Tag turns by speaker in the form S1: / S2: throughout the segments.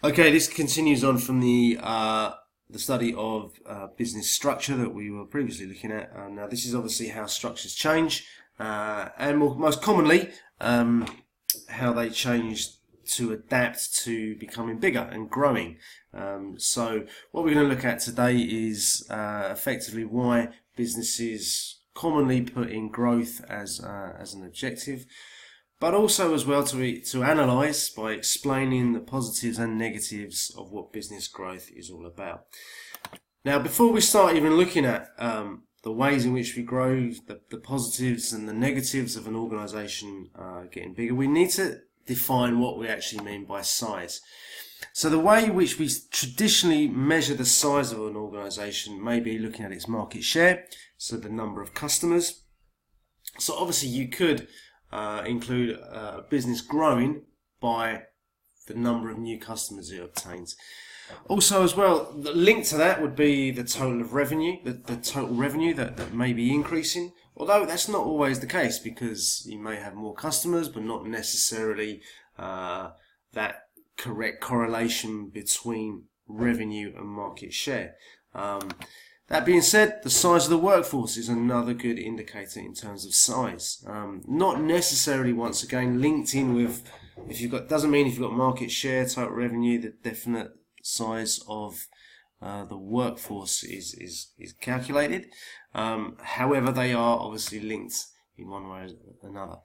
S1: Okay, this continues on from the study of business structure that we were previously looking at. Now, this is obviously how structures change, and most commonly, how they change to adapt to becoming bigger and growing. So, what we're going to look at today is effectively why businesses commonly put in growth as an objective, but also as well to analyze by explaining the positives and negatives of what business growth is all about. Now, before we start even looking at the ways in which we grow, the positives and the negatives of an organization getting bigger, we need to define what we actually mean by size. So the way in which we traditionally measure the size of an organization may be looking at its market share, so the number of customers. So obviously you could include a business growing by the number of new customers it obtains. Also, as well, the link to that would be the total of revenue, the total revenue that may be increasing. Although that's not always the case, because you may have more customers, but not necessarily that correct correlation between revenue and market share. That being said, the size of the workforce is another good indicator in terms of size. Not necessarily, once again, linked in with, doesn't mean if you've got market share, total revenue, the definite size of the workforce is calculated. However, they are obviously linked in one way or another.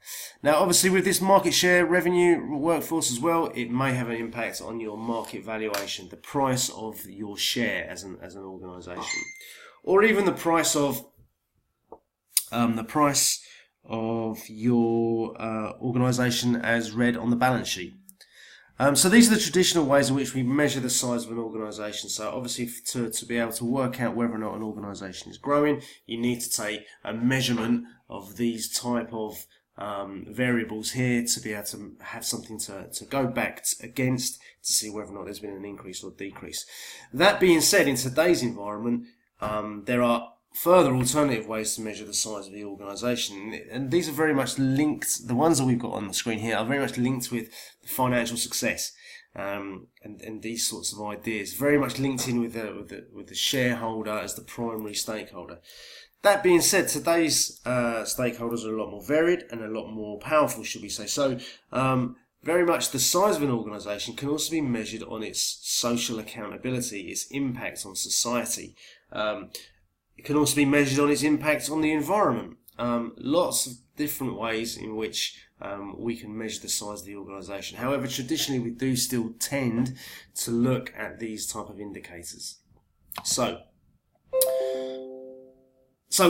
S1: Now, obviously, with this market share, revenue, workforce as well, it may have an impact on your market valuation, the price of your share as an organisation, or even the price of your organisation as read on the balance sheet. So these are the traditional ways in which we measure the size of an organisation. So obviously, to be able to work out whether or not an organisation is growing, you need to take a measurement of these type of variables here to be able to have something to go back against to see whether or not there's been an increase or decrease. That being said, in today's environment, there are further alternative ways to measure the size of the organisation, and these are very much linked. The ones that we've got on the screen here are very much linked with financial success, and these sorts of ideas, very much linked in with the shareholder as the primary stakeholder. That being said, today's stakeholders are a lot more varied and a lot more powerful, should we say. So very much the size of an organisation can also be measured on its social accountability, its impact on society. It can also be measured on its impact on the environment. Lots of different ways in which we can measure the size of the organisation. However, traditionally we do still tend to look at these type of indicators. So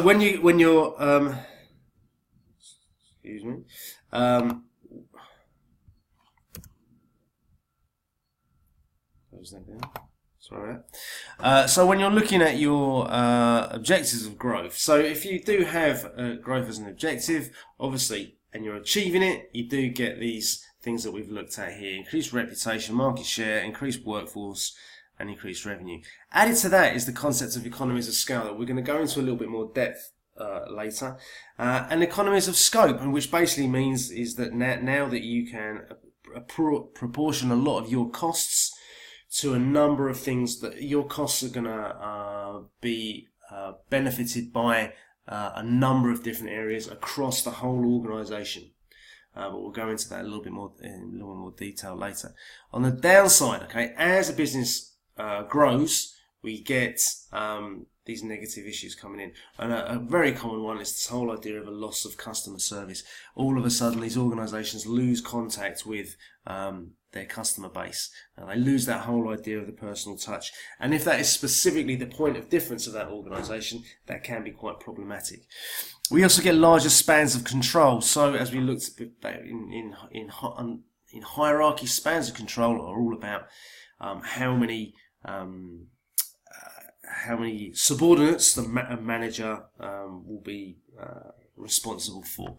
S1: when you're excuse me. Close that down. Sorry. So when you're looking at your objectives of growth, so if you do have growth as an objective, obviously, and you're achieving it, you do get these things that we've looked at here: increased reputation, market share, increased workforce, and increased revenue. Added to that is the concept of economies of scale that we're going to go into a little bit more depth later, and economies of scope, and which basically means is that now that you can proportion a lot of your costs to a number of things, that your costs are going to be benefited by a number of different areas across the whole organisation. But we'll go into that a little bit more in a little more detail later. On the downside, okay, as a business grows, we get these negative issues coming in. And a very common one is this whole idea of a loss of customer service. All of a sudden, these organisations lose contact with their customer base. And they lose that whole idea of the personal touch. And if that is specifically the point of difference of that organisation, that can be quite problematic. We also get larger spans of control. So as we looked at in hierarchy, spans of control are all about how many subordinates a manager will be responsible for.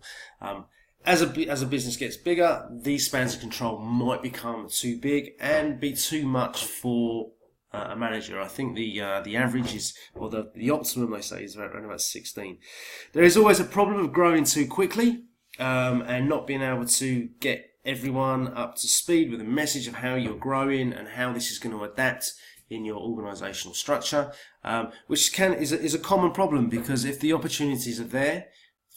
S1: As a business gets bigger, these spans of control might become too big and be too much for a manager. I think the average is, or the optimum, they say, is around about 16. There is always a problem of growing too quickly and not being able to get everyone up to speed with a message of how you're growing and how this is going to adapt in your organisational structure, which is a common problem, because if the opportunities are there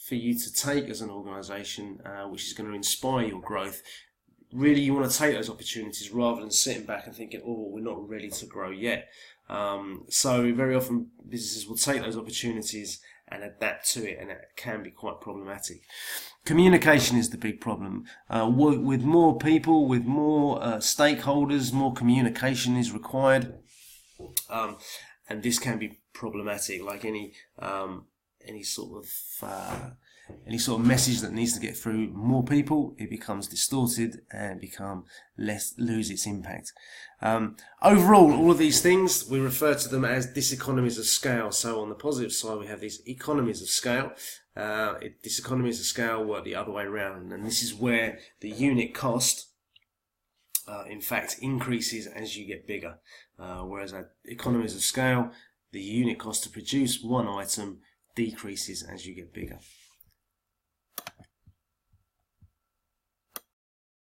S1: for you to take as an organisation, which is going to inspire your growth, really you want to take those opportunities rather than sitting back and thinking, oh, we're not ready to grow yet. So very often businesses will take those opportunities and adapt to it, and it can be quite problematic. Communication is the big problem. With more people, with more stakeholders, more communication is required, and this can be problematic. Like any sort of message that needs to get through more people, it becomes distorted and lose its impact. Overall, all of these things, we refer to them as diseconomies of scale. So on the positive side, we have these economies of scale. Diseconomies of scale work the other way around, and this is where the unit cost, in fact, increases as you get bigger. Whereas at economies of scale, the unit cost to produce one item decreases as you get bigger.